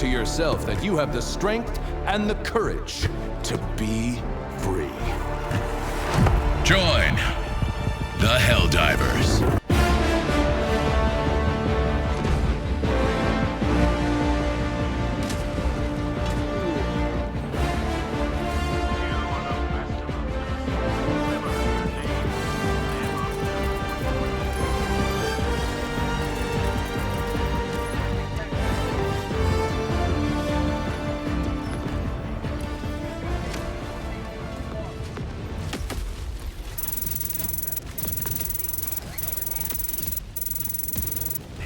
to yourself that you have the strength and the courage to be free. Join the Helldivers.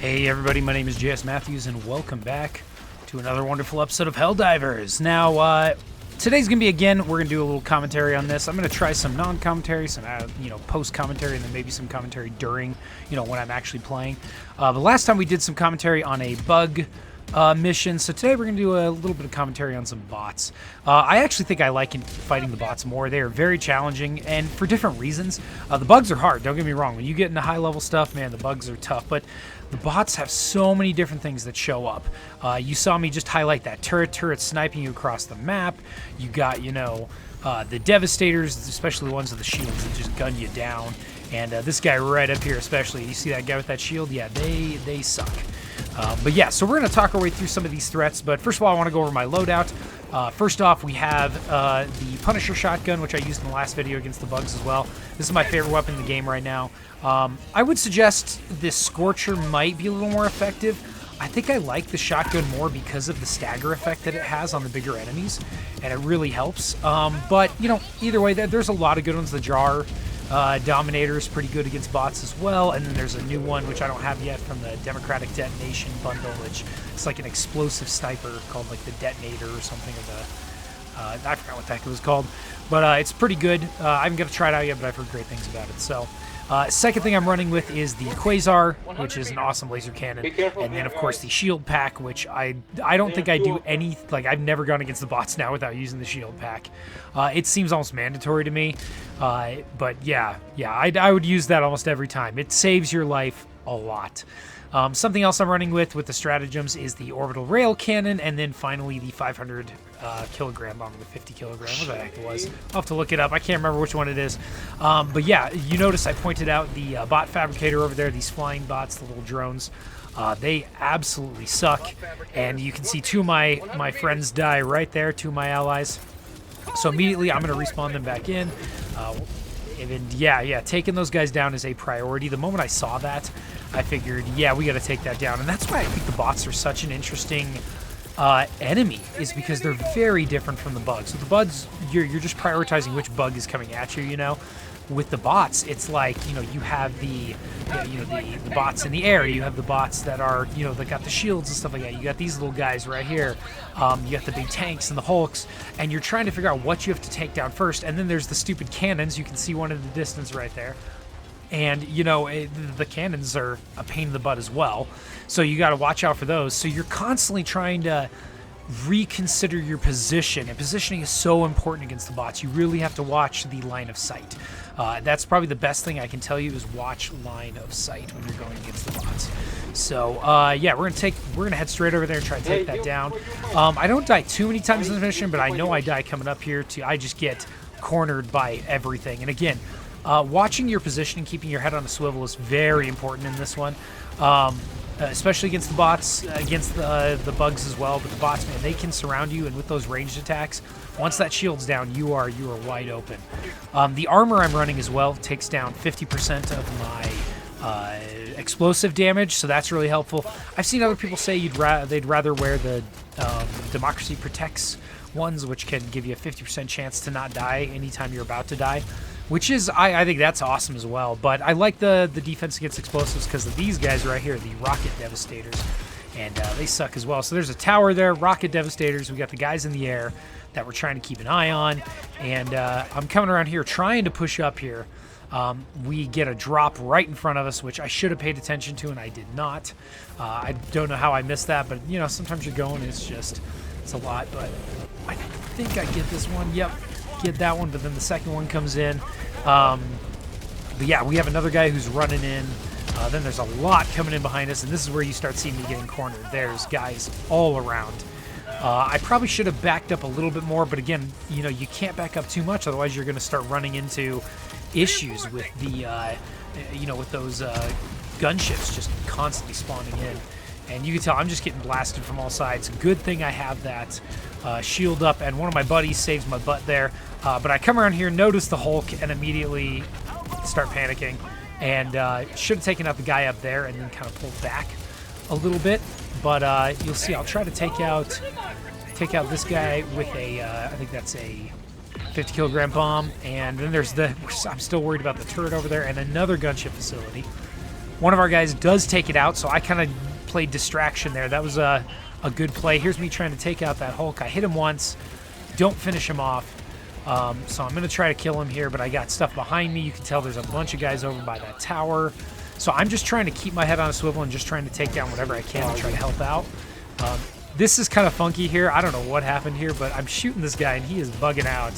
Hey everybody, my name is JS Matthews and welcome back to another wonderful episode of Helldivers. Now, today's going to be, again, we're going to do a little commentary on this. I'm going to try some non-commentary, some, post-commentary, and then maybe some commentary during, when I'm actually playing. The last time we did some commentary on a bug mission, so today we're going to do a little bit of commentary on some bots. I actually think I like fighting the bots more. They are very challenging, and for different reasons. The bugs are hard, don't get me wrong. When you get into high-level stuff, man, the bugs are tough, but the bots have so many different things that show up. You saw me just highlight that turret sniping you across the map. You got, the Devastators, especially the ones with the shields that just gun you down. And this guy right up here especially, you see that guy with that shield? Yeah, they suck. But yeah, so we're going to talk our way through some of these threats, but first of all, I want to go over my loadout. First off, we have the Punisher shotgun, which I used in the last video against the bugs as well. This is my favorite weapon in the game right now. I would suggest this Scorcher might be a little more effective. I think I like the shotgun more because of the stagger effect that it has on the bigger enemies, and it really helps. But, either way, there's a lot of good ones. The Jar Dominator is pretty good against bots as well, and then there's a new one which I don't have yet from the Democratic Detonation bundle, which it's like an explosive sniper called like the Detonator or something, or the I forgot what the heck it was called, but it's pretty good. I haven't got to try it out yet, but I've heard great things about it. So second thing I'm running with is the Quasar, which is an awesome laser cannon, and then of course the shield pack, which I don't think I do any, like I've never gone against the bots now without using the shield pack. It seems almost mandatory to me, but yeah, I would use that almost every time. It saves your life a lot. Something else I'm running with the stratagems is the orbital rail cannon, and then finally the 500 kilogram bomb, the 50 kilogram, what the heck it was. I'll have to look it up. I can't remember which one it is. But yeah, you notice I pointed out the bot fabricator over there, these flying bots, the little drones. They absolutely suck, and you can see two of my friends die right there, two of my allies. So immediately I'm going to respawn them back in. And yeah, taking those guys down is a priority. The moment I saw that, I figured, yeah, we got to take that down. And that's why I think the bots are such an interesting enemy, is because they're very different from the bugs. So the bugs, you're just prioritizing which bug is coming at you, With the bots, it's like, you have the bots in the air. You have the bots that are, that got the shields and stuff like that. You got these little guys right here. You got the big tanks and the Hulks, and you're trying to figure out what you have to take down first. And then there's the stupid cannons. You can see one in the distance right there. And, the cannons are a pain in the butt as well. So you got to watch out for those. So you're constantly trying to reconsider your position, and positioning is so important against the bots. You really have to watch the line of sight. That's probably the best thing I can tell you, is watch line of sight when you're going against the bots. So yeah, we're gonna head straight over there and try to take that down. I don't die too many times in the mission, but I know I die coming up here too. I just get cornered by everything. And again, watching your position and keeping your head on a swivel is very important in this one. Especially against the bots, against the bugs as well. But the bots, man, they can surround you, and with those ranged attacks, once that shield's down, you are wide open. The armor I'm running as well takes down 50% of my explosive damage, so that's really helpful. I've seen other people say they'd rather wear the Democracy Protects ones, which can give you a 50% chance to not die anytime you're about to die, which is, I think that's awesome as well. But I like the defense against explosives because of these guys right here, the Rocket Devastators, and they suck as well. So there's a tower there, Rocket Devastators. We got the guys in the air that we're trying to keep an eye on, and I'm coming around here trying to push up here. We get a drop right in front of us, which I should have paid attention to, and I did not. I don't know how I missed that, but sometimes you're going, it's a lot. But I think I get this one. Yep, get that one, but then the second one comes in. But yeah, we have another guy who's running in. Then there's a lot coming in behind us, and this is where you start seeing me getting cornered. There's guys all around. I probably should have backed up a little bit more, but again, you know, you can't back up too much, otherwise you're going to start running into issues with the, you know, with those gunships just constantly spawning in. And you can tell I'm just getting blasted from all sides. Good thing I have that shield up, and one of my buddies saves my butt there. But I come around here, notice the Hulk, and immediately start panicking. And should have taken out the guy up there and then kind of pulled back a little bit. But you'll see, I'll try to take out this guy with a, I think that's a 50 kilogram bomb. And then there's I'm still worried about the turret over there and another gunship facility. One of our guys does take it out, so I kind of played distraction there. That was a good play. Here's me trying to take out that Hulk. I hit him once, don't finish him off. So I'm going to try to kill him here, but I got stuff behind me. You can tell there's a bunch of guys over by that tower. So I'm just trying to keep my head on a swivel and just trying to take down whatever I can to try to help out. This is kind of funky here. I don't know what happened here, but I'm shooting this guy, and he is bugging out.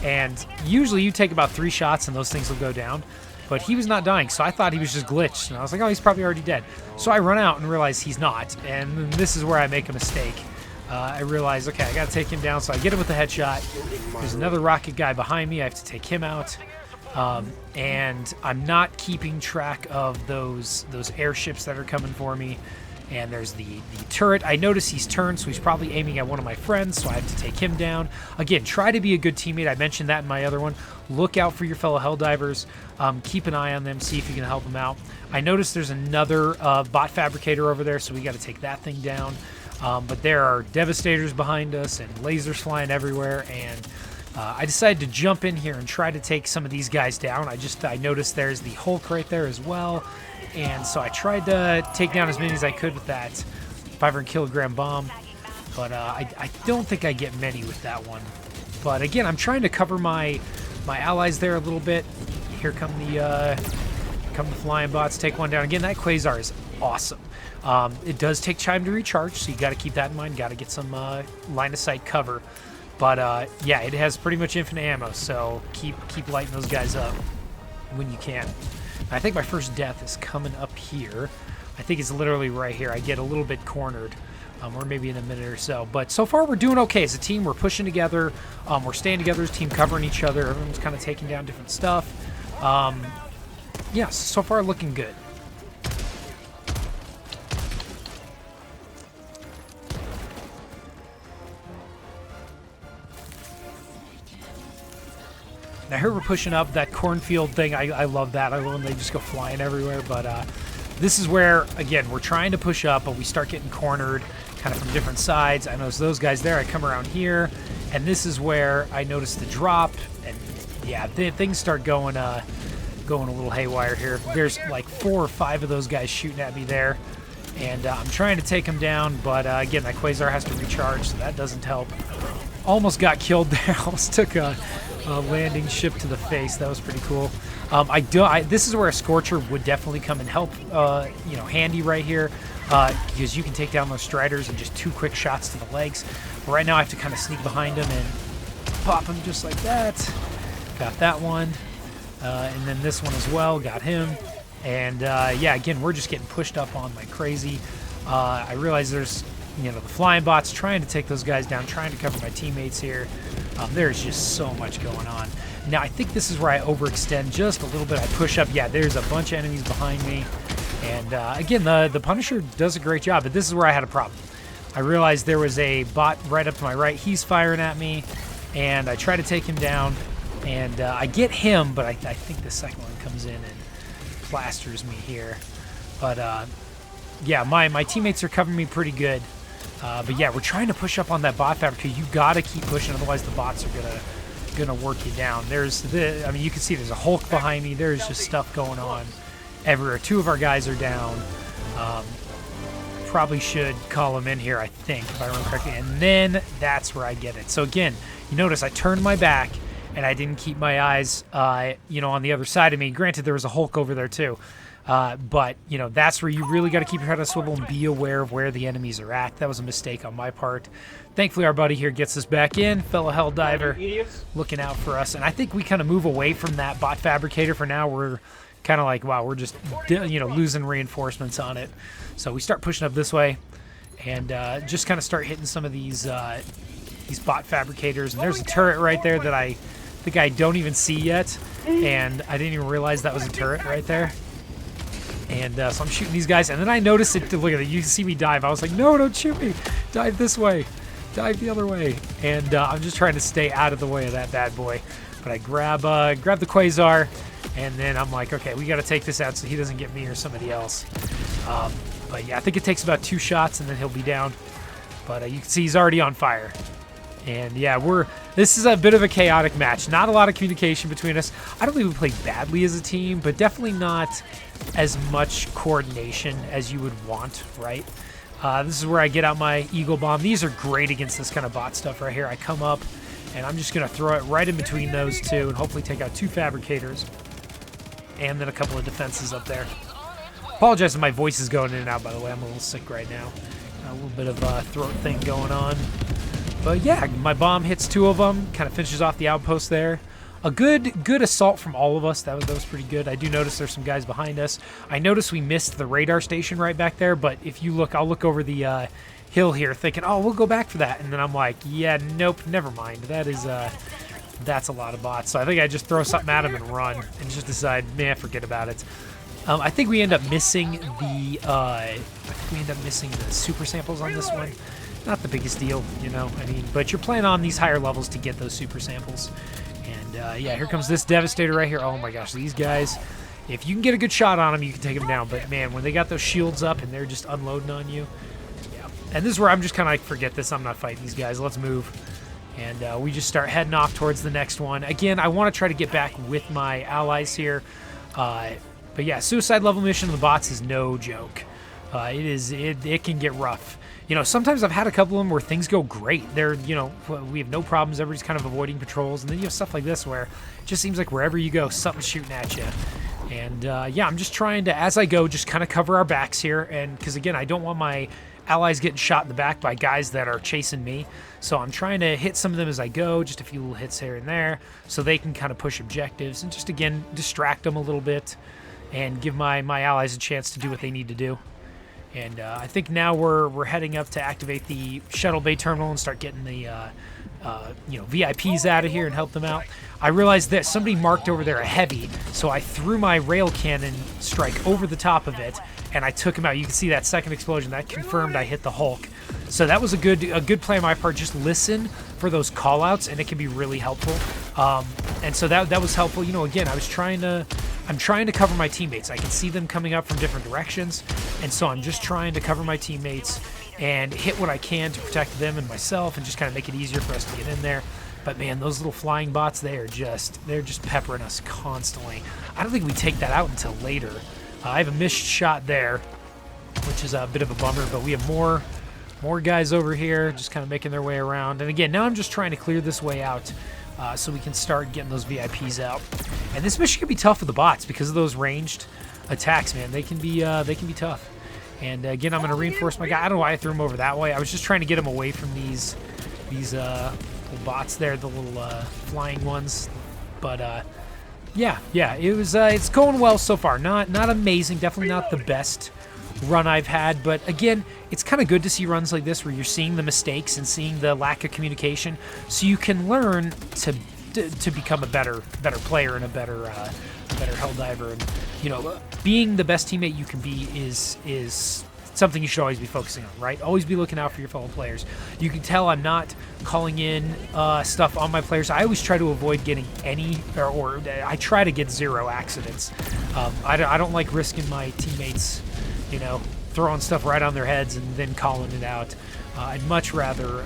And usually you take about 3 shots, and those things will go down. But he was not dying, so I thought he was just glitched. And I was like, oh, he's probably already dead. So I run out and realize he's not. And this is where I make a mistake. I realize, okay, I got to take him down. So I get him with the headshot. There's another rocket guy behind me. I have to take him out. And I'm not keeping track of those airships that are coming for me. And there's the turret. I notice he's turned, so he's probably aiming at one of my friends, so I have to take him down. Again, try to be a good teammate. I mentioned that in my other one. Look out for your fellow Helldivers. Keep an eye on them, see if you can help them out. I noticed there's another bot fabricator over there, so we got to take that thing down. But there are devastators behind us and lasers flying everywhere, and I decided to jump in here and try to take some of these guys down. I noticed there's the Hulk right there as well. And so I tried to take down as many as I could with that 500 kilogram bomb, but I don't think I get many with that one. But again, I'm trying to cover my allies there a little bit. Here come the flying bots. Take one down. Again, that Quasar is awesome. It does take time to recharge, so you got to keep that in mind. Got to get some line of sight cover. But yeah, it has pretty much infinite ammo, so keep lighting those guys up when you can. I think my first death is coming up here. I think it's literally right here. I get a little bit cornered, or maybe in a minute or so. But so far, we're doing okay as a team. We're pushing together. We're staying together as a team, covering each other. Everyone's kind of taking down different stuff. Yeah, so far looking good. Now here we're pushing up that cornfield thing. I love that. I love when they just go flying everywhere. But this is where, again, we're trying to push up, but we start getting cornered kind of from different sides. I notice those guys there. I come around here, and this is where I notice the drop. And yeah, things start going a little haywire here. There's like 4 or 5 of those guys shooting at me there. And I'm trying to take them down, but again, that Quasar has to recharge, so that doesn't help. Almost got killed there. Almost took a landing ship to the face. That was pretty cool. This is where a Scorcher would definitely come and help, you know, handy right here, because you can take down those Striders in just 2 quick shots to the legs. But right now I have to kind of sneak behind them and pop him just like that. Got that one. And then this one as well. Got him. And yeah, again, we're just getting pushed up on like crazy. I realize there's, you know, the flying bots trying to take those guys down, trying to cover my teammates here. There's just so much going on. Now, I think this is where I overextend just a little bit. I push up. Yeah, there's a bunch of enemies behind me. And again, the Punisher does a great job, but this is where I had a problem. I realized there was a bot right up to my right. He's firing at me, and I try to take him down. And I get him, but I think the second one comes in and plasters me here. But yeah, my teammates are covering me pretty good. But yeah, we're trying to push up on that bot fabricator. You gotta keep pushing, otherwise the bots are gonna work you down. I mean, you can see there's a Hulk behind me. There's just stuff going on everywhere. 2 of our guys are down. Probably should call them in here, I think, if I remember correctly. And then that's where I get it. So again, you notice I turned my back and I didn't keep my eyes, you know, on the other side of me. Granted, there was a Hulk over there too. But, you know, that's where you really got to keep your head on a swivel and be aware of where the enemies are at. That was a mistake on my part. Thankfully, our buddy here gets us back in. Fellow Helldiver looking out for us. And I think we kind of move away from that bot fabricator for now. We're kind of like, wow, we're just, you know, losing reinforcements on it. So we start pushing up this way. and just kind of start hitting some of these bot fabricators. And there's a turret right there that I think I don't even see yet, and I didn't even realize that was a turret right there. And so I'm shooting these guys, and then I noticed it. Look at it. You can see me dive. I was like, no, don't shoot me. Dive this way. Dive the other way. And I'm just trying to stay out of the way of that bad boy. But I grab the Quasar, and then I'm like, okay, we got to take this out so he doesn't get me or somebody else. But yeah, I think it takes about 2 shots, and then he'll be down. But you can see he's already on fire. And yeah, this is a bit of a chaotic match. Not a lot of communication between us. I don't think we played badly as a team, but definitely not as much coordination as you would want, right? This is where I get out my Eagle Bomb. These are great against this kind of bot stuff right here. I come up, and I'm just going to throw it right in between those two and hopefully take out 2 fabricators and then a couple of defenses up there. Apologize if my voice is going in and out, by the way. I'm a little sick right now. A little bit of a throat thing going on. But yeah, my bomb hits 2 of them, kind of finishes off the outpost there. A good assault from all of us. That was pretty good. I do notice there's some guys behind us. I noticed we missed the radar station right back there, but if you look, I'll look over the hill here thinking, oh, we'll go back for that. And then I'm like, yeah, nope, never mind. That's a lot of bots. So I think I just throw something at them and run and just decide, man, forget about it. I think we end up missing the super samples on this one. Not the biggest deal, you know. I mean, but you're playing on these higher levels to get those super samples. And yeah, here comes this Devastator right here. Oh my gosh, these guys, if you can get a good shot on them, you can take them down. But man, when they got those shields up and they're just unloading on you, yeah. And this is where I'm just kind of like, forget this. I'm not fighting these guys. Let's move. And we just start heading off towards the next one. Again, I want to try to get back with my allies here. But yeah, suicide level mission of the bots is no joke. It can get rough. You know, sometimes I've had a couple of them where things go great. They're, you know, we have no problems. Everybody's kind of avoiding patrols. And then you have stuff like this where it just seems like wherever you go, something's shooting at you. And yeah, I'm just trying to, as I go, just kind of cover our backs here. And because, again, I don't want my allies getting shot in the back by guys that are chasing me. So I'm trying to hit some of them as I go, just a few little hits here and there, so they can kind of push objectives and just, again, distract them a little bit and give my allies a chance to do what they need to do. And I think now we're heading up to activate the shuttle bay terminal and start getting the you know, VIPs out of here and help them out. I realized that somebody marked over there a heavy, so I threw my rail cannon strike over the top of it, and I took him out. You can see that second explosion. That confirmed I hit the Hulk. So that was a good play on my part. Just listen for those call-outs, and it can be really helpful. And so that was helpful. You know, again, I'm trying to cover my teammates. I can see them coming up from different directions, and so I'm just trying to cover my teammates and hit what I can to protect them and myself and just kind of make it easier for us to get in there. But man, those little flying bots, they're just peppering us constantly. I don't think we take that out until later. I have a missed shot there, which is a bit of a bummer, but we have more guys over here just kind of making their way around. And again, now I'm just trying to clear this way out so we can start getting those VIPs out. And this mission can be tough with the bots because of those ranged attacks, man. They can be tough. And again, I'm going to reinforce my guy. I don't know why I threw him over that way. I was just trying to get him away from these little bots there, the little flying ones. But yeah, it's going well so far. Not amazing, definitely not the best run I've had, but again, it's kind of good to see runs like this where you're seeing the mistakes and seeing the lack of communication, so you can learn to become a better player and a better Helldiver. And you know, being the best teammate you can be is something you should always be focusing on, right? Always be looking out for your fellow players. You can tell I'm not calling in stuff on my players. I always try to avoid getting any, or I try to get 0 accidents. I don't like risking my teammates, you know, throwing stuff right on their heads and then calling it out. I'd much rather,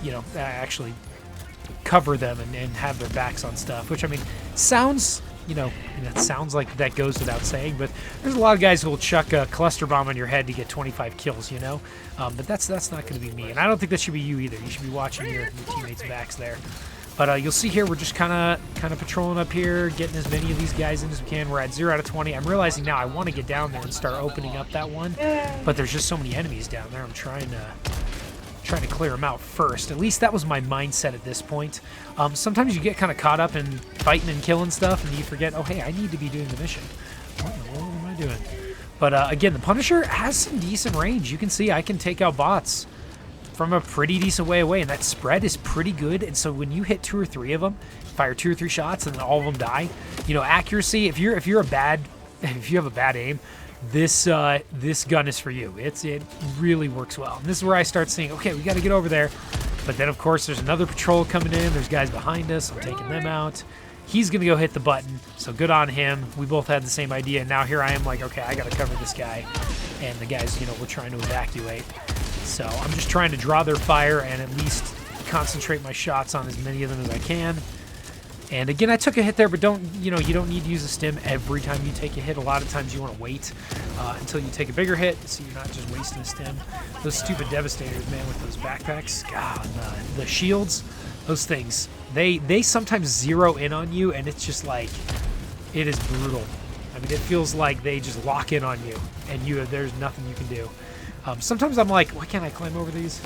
you know, actually cover them and have their backs on stuff, which, I mean, sounds, you know, that sounds like that goes without saying, but there's a lot of guys who will chuck a cluster bomb on your head to get 25 kills, you know? But that's not going to be me, and I don't think that should be you either. You should be watching your teammates' backs there. But you'll see here, we're just kind of patrolling up here, getting as many of these guys in as we can. We're at 0 out of 20. I'm realizing now I want to get down there and start opening up that one, but there's just so many enemies down there. I'm trying to clear them out first. At least that was my mindset at this point. Sometimes you get kind of caught up in fighting and killing stuff, and you forget, oh, hey, I need to be doing the mission. What am I doing? But again, the Punisher has some decent range. You can see I can take out bots from a pretty decent way away, and that spread is pretty good. And so when you hit 2 or 3 of them, fire 2 or 3 shots, and then all of them die, you know, accuracy. If you have a bad aim, this gun is for you. It really works well. And this is where I start seeing, okay, we got to get over there. But then of course there's another patrol coming in. There's guys behind us. I'm taking them out. He's gonna go hit the button, so good on him. We both had the same idea, and now here I am like, okay, I gotta cover this guy. And the guys, you know, we're trying to evacuate. So I'm just trying to draw their fire and at least concentrate my shots on as many of them as I can. And again, I took a hit there, but you don't need to use a stim every time you take a hit. A lot of times you want to wait until you take a bigger hit, so you're not just wasting a stim. Those stupid Devastators, man, with those backpacks, God, the shields, those things, they sometimes zero in on you, and it's just like, it is brutal. I mean, it feels like they just lock in on you, and there's nothing you can do. Sometimes I'm like, why can't I climb over these?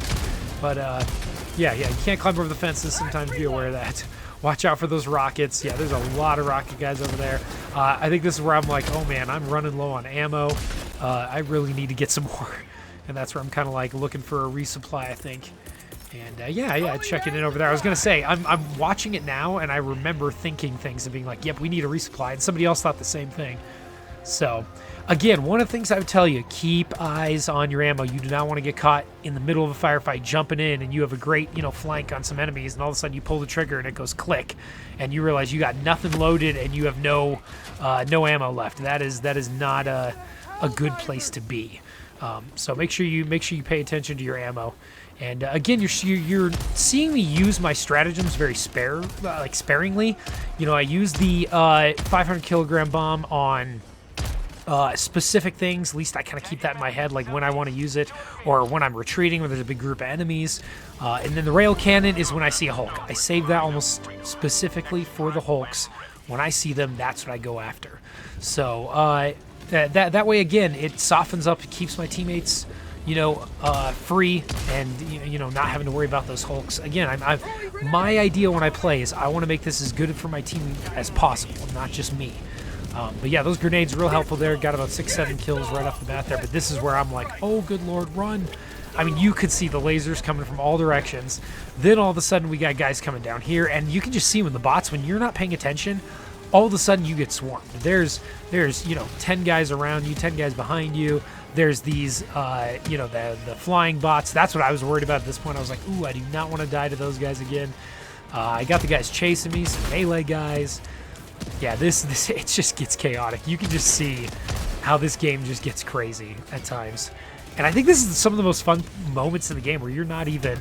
But yeah, you can't climb over the fences. Sometimes be aware of that. Watch out for those rockets. Yeah, there's a lot of rocket guys over there. I think this is where I'm like, oh man, I'm running low on ammo. I really need to get some more. And that's where I'm kind of like looking for a resupply, I think. And yeah, checking in over there. I was going to say, I'm watching it now, and I remember thinking things and being like, yep, we need a resupply. And somebody else thought the same thing. So, again, one of the things I would tell you, keep eyes on your ammo. You do not want to get caught in the middle of a firefight jumping in, and you have a great, flank on some enemies, and all of a sudden you pull the trigger and it goes click, and you realize you got nothing loaded and you have no ammo left. That is not a good place to be. So make sure you pay attention to your ammo. And again, you're seeing me use my stratagems very sparingly. I use the 500 kilogram bomb on specific things. At least I kind of keep that in my head, like when I want to use it, or when I'm retreating, when there's a big group of enemies. And then the rail cannon is when I see a Hulk. I save that almost specifically for the Hulks. When I see them, that's what I go after. So that way, again, it softens up, it keeps my teammates free, and not having to worry about those Hulks. Again, my idea when I play is I want to make this as good for my team as possible, not just me. But yeah, those grenades are real helpful there. Got about 6-7 kills right off the bat there. But this is where I'm like, oh good lord, run! I mean, you could see the lasers coming from all directions. Then all of a sudden we got guys coming down here, and you can just see when you're not paying attention, all of a sudden you get swarmed. There's 10 guys around you, 10 guys behind you. There's these, the flying bots. That's what I was worried about at this point. I was like, ooh, I do not want to die to those guys again. I got the guys chasing me, some melee guys. Yeah, this it just gets chaotic. You can just see how this game just gets crazy at times. And I think this is some of the most fun moments in the game where you're not even,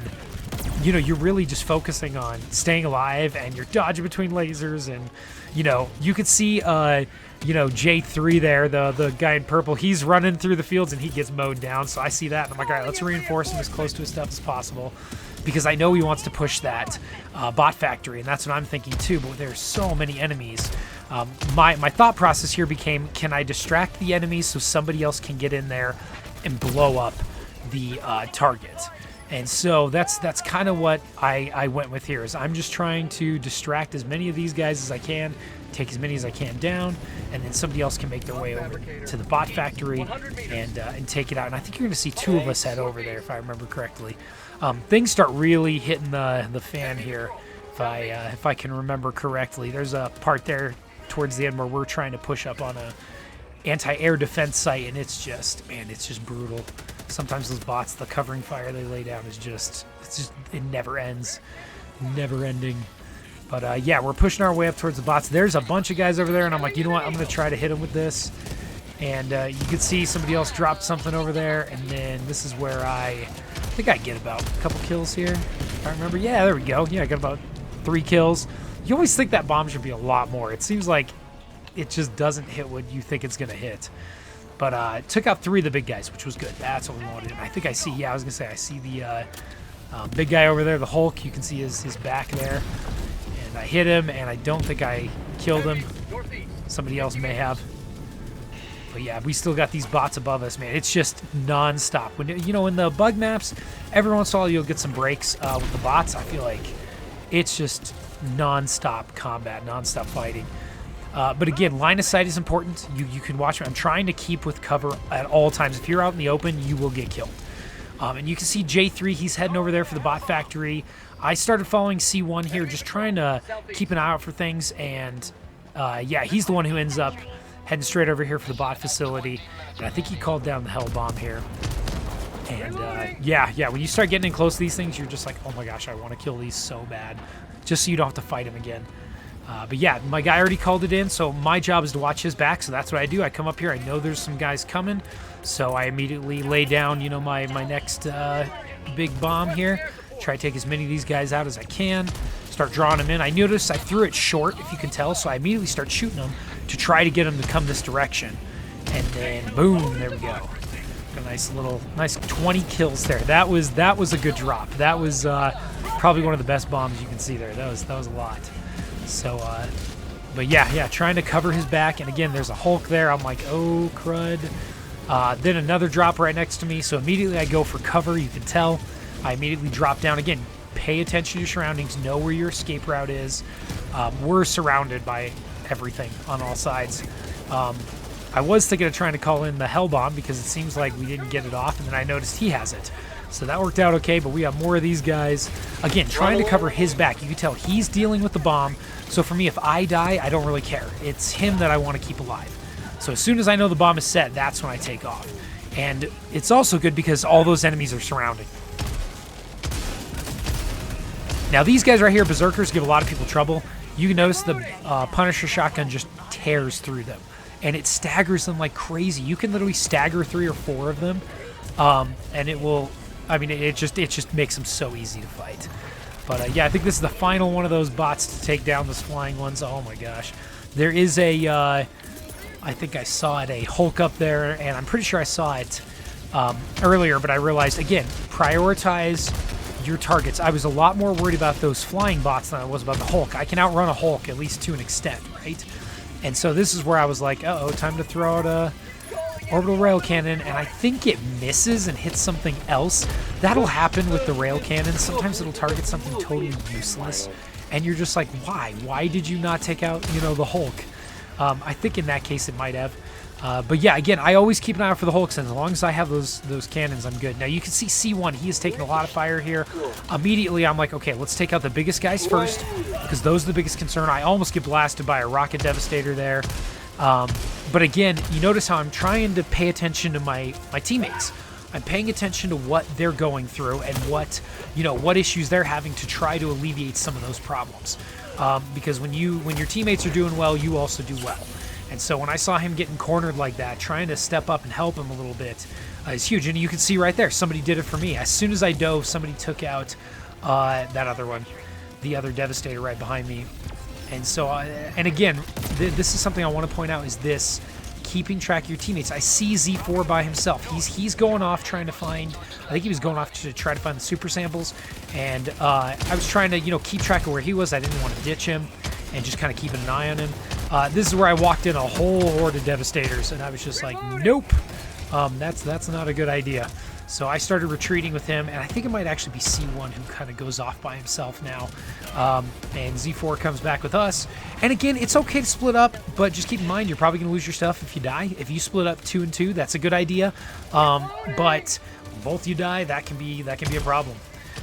you're really just focusing on staying alive, and you're dodging between lasers, and, you could see, J3 there, the guy in purple, he's running through the fields and he gets mowed down. So I see that and I'm like, all right, let's reinforce him as close to his stuff as possible, because I know he wants to push that bot factory, and that's what I'm thinking too. But there's so many enemies. My thought process here became, can I distract the enemies so somebody else can get in there and blow up the target? And so that's kind of what I went with here, is I'm just trying to distract as many of these guys as I can, take as many as I can down, and then somebody else can make their way over to the bot factory and take it out. And I think you're going to see 2 of us head over there, if I remember correctly. Things start really hitting the fan here, if I can remember correctly. There's a part there towards the end where we're trying to push up on a anti-air defense site, and it's just brutal. Sometimes those bots, the covering fire they lay down it never ends. Never ending. But yeah, we're pushing our way up towards the bots. There's a bunch of guys over there, and I'm like, you know what? I'm going to try to hit them with this. And you can see somebody else dropped something over there, and then this is where I think I get about a couple kills here, if I remember. Yeah, there we go. Yeah, I got about 3 kills. You always think that bomb should be a lot more. It seems like it just doesn't hit what you think it's going to hit. But took out 3 of the big guys, which was good. That's what we wanted. And I think I see, I was going to say, I see the big guy over there, the Hulk. You can see his back there. And I hit him, and I don't think I killed him. Somebody else may have. But yeah, we still got these bots above us, man. It's just non-stop. When in the bug maps, every once in a while you'll get some breaks with the bots. I feel like it's just non-stop combat, non-stop fighting. But again, line of sight is important. You can watch me. I'm trying to keep with cover at all times. If you're out in the open, you will get killed. And you can see J3, he's heading over there for the bot factory. I started following C1 here, just trying to keep an eye out for things. And yeah, he's the one who ends up heading straight over here for the bot facility. And I think he called down the Hell Bomb here. And yeah, when you start getting in close to these things, you're just like, oh my gosh, I want to kill these so bad. Just so you don't have to fight him again. But yeah, my guy already called it in, so my job is to watch his back, so that's what I do. I come up here, I know there's some guys coming, so I immediately lay down, you know, my next big bomb here. Try to take as many of these guys out as I can. Start drawing them in. I noticed I threw it short, if you can tell, so I immediately start shooting them to try to get them to come this direction. And then, boom, there we go. A nice 20 kills there. That was a good drop. That was probably one of the best bombs you can see there. That was a lot. So, but yeah, trying to cover his back. And again, there's a Hulk there. I'm like, oh, crud. Then another drop right next to me. So immediately I go for cover. You can tell. I immediately drop down. Again, pay attention to your surroundings. Know where your escape route is. We're surrounded by everything on all sides. I was thinking of trying to call in the Hell Bomb because it seems like we didn't get it off. And then I noticed he has it. So that worked out okay, but we got more of these guys. Again, trying to cover his back. You can tell he's dealing with the bomb. So for me, if I die, I don't really care. It's him that I want to keep alive. So as soon as I know the bomb is set, that's when I take off. And it's also good because all those enemies are surrounding. Now these guys right here, Berserkers, give a lot of people trouble. You can notice the Punisher shotgun just tears through them. And it staggers them like crazy. You can literally stagger 3 or 4 of them. And it will... I mean, it just makes them so easy to fight. But yeah, I think this is the final one of those bots to take down those flying ones. Oh my gosh. There is a, I think I saw it, a Hulk up there, and I'm pretty sure I saw it earlier, but I realized, again, prioritize your targets. I was a lot more worried about those flying bots than I was about the Hulk. I can outrun a Hulk, at least to an extent, right? And so this is where I was like, uh-oh, time to throw out a orbital rail cannon, and I think it misses and hits something else. That'll happen with the rail cannon. Sometimes it'll target something totally useless, and you're just like, why? Why did you not take out, you know, the Hulk? I think in that case it might have. But yeah, again, I always keep an eye out for the Hulks, and as long as I have those cannons, I'm good. Now you can see C1, he is taking a lot of fire here. Immediately I'm like, okay, let's take out the biggest guys first, because those are the biggest concern. I almost get blasted by a rocket devastator there. But again, you notice how I'm trying to pay attention to my teammates. I'm paying attention to what they're going through and what issues they're having to try to alleviate some of those problems. Because when your teammates are doing well, you also do well. And so when I saw him getting cornered like that, trying to step up and help him a little bit is huge. And you can see right there, somebody did it for me. As soon as I dove, somebody took out that other one, the other Devastator right behind me. And so, and again, this is something I want to point out, is this keeping track of your teammates. I see Z4 by himself. He's going off trying to find, I think he was going off to try to find the super samples, and I was trying to, keep track of where he was. I didn't want to ditch him and just kind of keeping an eye on him. This is where I walked in a whole horde of Devastators, and I was just like, nope, that's not a good idea. So I started retreating with him, and I think it might actually be C1 who kind of goes off by himself now. And Z4 comes back with us. And again, it's okay to split up, but just keep in mind, you're probably going to lose your stuff if you die. If you split up 2 and 2, that's a good idea. But both you die, that can be a problem.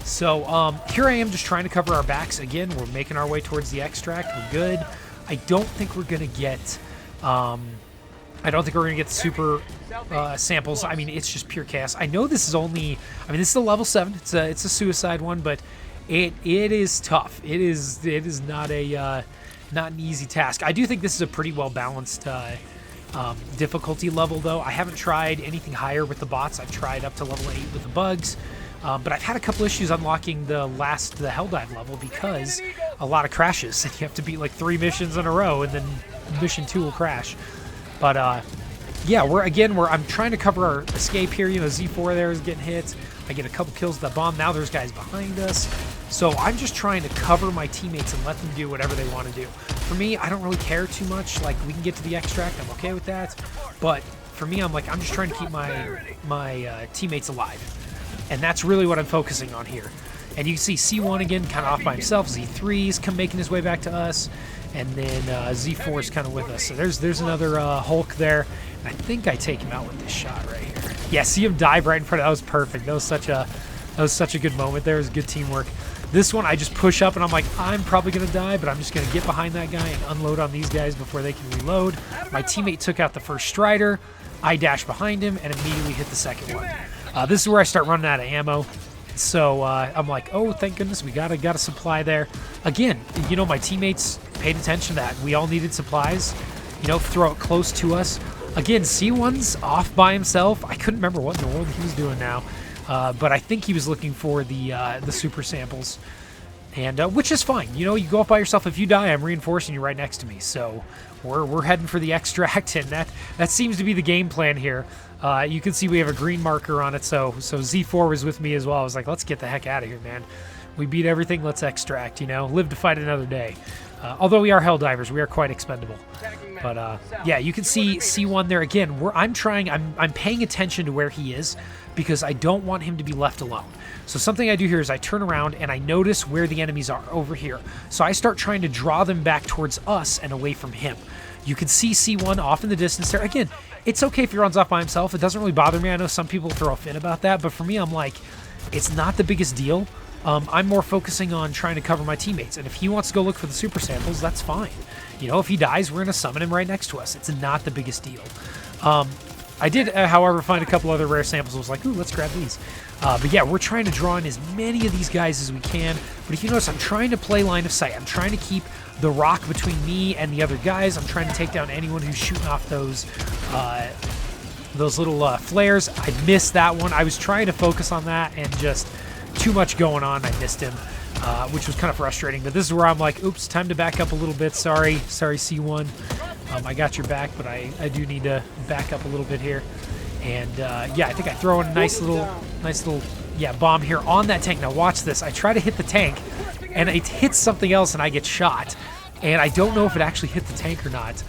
So here I am just trying to cover our backs. Again, we're making our way towards the extract. We're good. I don't think we're going to get... super samples. I mean, it's just pure chaos. I know this is only... I mean, this is a level 7. It's a suicide one, but it is tough. It is not an easy task. I do think this is a pretty well balanced difficulty level, though. I haven't tried anything higher with the bots. I've tried up to level 8 with the bugs. But I've had a couple issues unlocking the Helldive level because a lot of crashes. And you have to beat like 3 missions in a row, and then mission 2 will crash. But yeah, I'm trying to cover our escape here. Z4 there is getting hit. I get a couple kills with that bomb. Now there's guys behind us. So I'm just trying to cover my teammates and let them do whatever they want to do. For me, I don't really care too much. Like, we can get to the extract. I'm okay with that. But for me, I'm just trying to keep my teammates alive. And that's really what I'm focusing on here. And you can see C1 again, kind of off by himself. Z3's making his way back to us. And then Z4 is kind of with us. So there's another Hulk there. And I think I take him out with this shot right here. Yeah, see him dive right in front of that. Was perfect. That was such a good moment there. It was good teamwork. This one, I just push up and I'm like, I'm probably going to die, but I'm just going to get behind that guy and unload on these guys before they can reload. My teammate took out the first Strider. I dash behind him and immediately hit the second one. This is where I start running out of ammo. So I'm like, oh, thank goodness, we got a supply there. Again, you know, my teammates paid attention to that. We all needed supplies, you know, throw it close to us. Again, C1's off by himself. I couldn't remember what in the world he was doing now. But I think he was looking for the super samples, and which is fine. You know, you go up by yourself. If you die, I'm reinforcing you right next to me. So we're heading for the extract, and that seems to be the game plan here. You can see we have a green marker on it, so Z4 was with me as well. I was like, let's get the heck out of here, man. We beat everything. Let's extract. You know, live to fight another day. Although we are Helldivers, we are quite expendable. But yeah, you can see C1 there again. I'm paying attention to where he is because I don't want him to be left alone. So something I do here is I turn around and I notice where the enemies are over here. So I start trying to draw them back towards us and away from him. You can see C1 off in the distance there. Again, it's okay if he runs off by himself. It doesn't really bother me. I know some people throw a fit about that, but for me, I'm like, it's not the biggest deal. I'm more focusing on trying to cover my teammates, and if he wants to go look for the super samples, that's fine. You know, if he dies, we're going to summon him right next to us. It's not the biggest deal. I did, however, find a couple other rare samples. I was like, ooh, let's grab these. But yeah, we're trying to draw in as many of these guys as we can. But if you notice, I'm trying to play line of sight. I'm trying to keep the rock between me and the other guys. I'm trying to take down anyone who's shooting off those little flares. I missed that one. I was trying to focus on that and just too much going on. I missed him, which was kind of frustrating. But this is where I'm like, oops, time to back up a little bit. Sorry, C1. I got your back, but I do need to back up a little bit here. And yeah, I think I throw in a nice little bomb here on that tank. Now watch this. I try to hit the tank, and it hits something else, and I get shot. And I don't know if it actually hit the tank or not.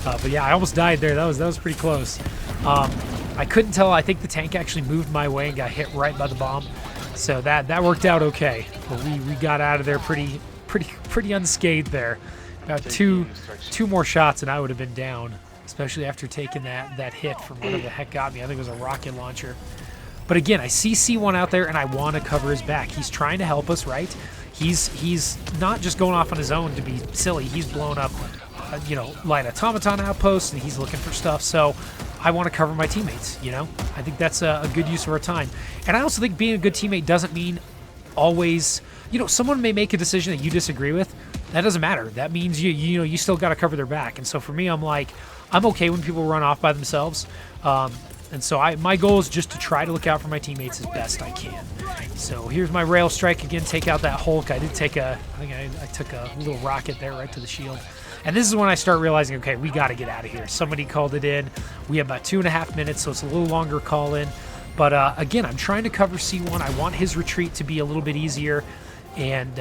But yeah, I almost died there. That was pretty close. I couldn't tell. I think the tank actually moved my way and got hit right by the bomb. So that worked out okay. But we got out of there pretty unscathed there. About two more shots and I would have been down, especially after taking that hit from whatever the heck got me. I think it was a rocket launcher. But again, I see C1 out there and I want to cover his back. He's trying to help us, right? He's not just going off on his own to be silly. He's blown up, you know, light automaton outposts, and he's looking for stuff. So I want to cover my teammates, you know? I think that's a good use of our time. And I also think being a good teammate doesn't mean always, you know, someone may make a decision that you disagree with. That doesn't matter. That means you know, you still got to cover their back. And so for me, I'm like, I'm okay when people run off by themselves. And so my goal is just to try to look out for my teammates as best I can. So here's my rail strike again. Take out that Hulk. I did take I took a little rocket there right to the shield. And this is when I start realizing, okay, we got to get out of here. Somebody called it in. We have about 2.5 minutes, so it's a little longer call in. But again, I'm trying to cover C1. I want his retreat to be a little bit easier. And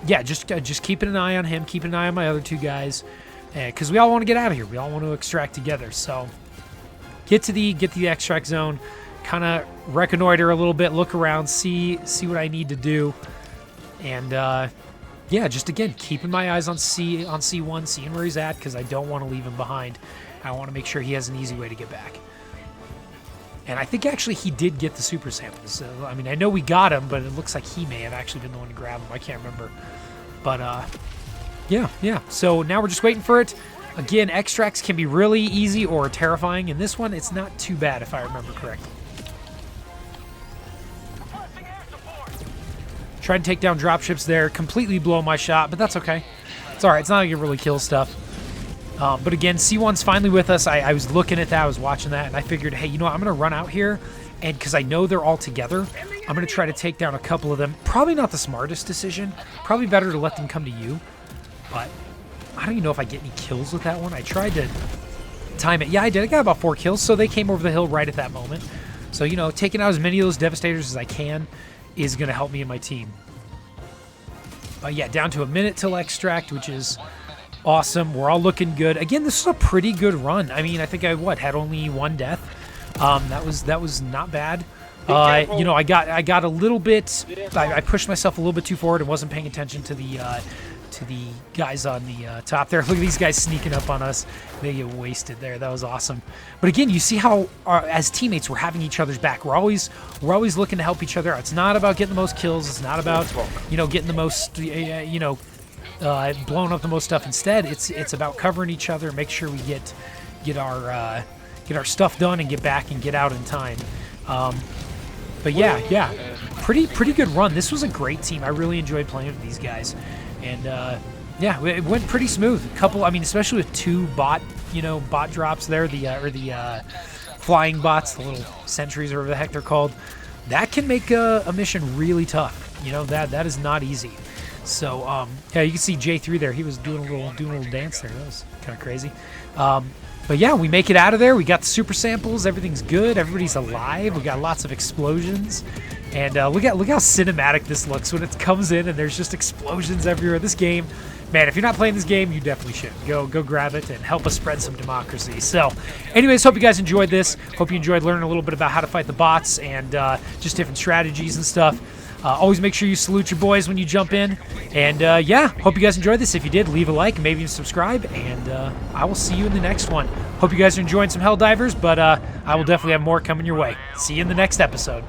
yeah, just keeping an eye on him, keeping an eye on my other two guys, because we all want to get out of here. We all want to extract together. So get to the extract zone, kind of reconnoiter a little bit, look around, see what I need to do, and yeah, just again keeping my eyes on C1, seeing where he's at, because I don't want to leave him behind. I want to make sure he has an easy way to get back. And I think actually he did get the super samples. So, I mean, I know we got him, but it looks like he may have actually been the one to grab him. I can't remember. But yeah. So now we're just waiting for it. Again, extracts can be really easy or terrifying. In this one, it's not too bad if I remember correctly. Tried to take down dropships there, completely blow my shot, but that's okay. It's all right. It's not like it really kills stuff. But again, C1's finally with us. I was looking at that, I was watching that, and I figured, hey, you know what, I'm going to run out here, and because I know they're all together, I'm going to try to take down a couple of them. Probably not the smartest decision. Probably better to let them come to you. But I don't even know if I get any kills with that one. I tried to time it. Yeah, I did. I got about 4 kills, so they came over the hill right at that moment. So, you know, taking out as many of those Devastators as I can is going to help me and my team. But yeah, down to a minute till extract, which is awesome. We're all looking good. Again, this is a pretty good run. I mean, I think I had only 1 death. That was not bad. You know, I got a little bit. I pushed myself a little bit too forward and wasn't paying attention to to the guys on the top there. Look at these guys sneaking up on us. They get wasted there. That was awesome. But again, you see how as teammates we're having each other's back. We're always looking to help each other out. It's not about getting the most kills. It's not about getting the most blowing up the most stuff. Instead, it's about covering each other, make sure we get our stuff done and get back and get out in time. But yeah, pretty good run. This was a great team. I really enjoyed playing with these guys, and yeah, it went pretty smooth. A couple, I mean, especially with 2 bot drops there, the flying bots, the little sentries or whatever the heck they're called. That can make a mission really tough. That is not easy. So yeah, you can see J3 there. He was doing a little dance there. That was kind of crazy. But yeah, we make it out of there. We got the super samples. Everything's good. Everybody's alive. We got lots of explosions. And look how cinematic this looks when it comes in and there's just explosions everywhere. This game, man, if you're not playing this game, you definitely should. Go grab it and help us spread some democracy. So anyways, hope you guys enjoyed this. Hope you enjoyed learning a little bit about how to fight the bots and just different strategies and stuff. Always make sure you salute your boys when you jump in. And yeah, hope you guys enjoyed this. If you did, leave a like and maybe even subscribe. And I will see you in the next one. Hope you guys are enjoying some Helldivers, but I will definitely have more coming your way. See you in the next episode.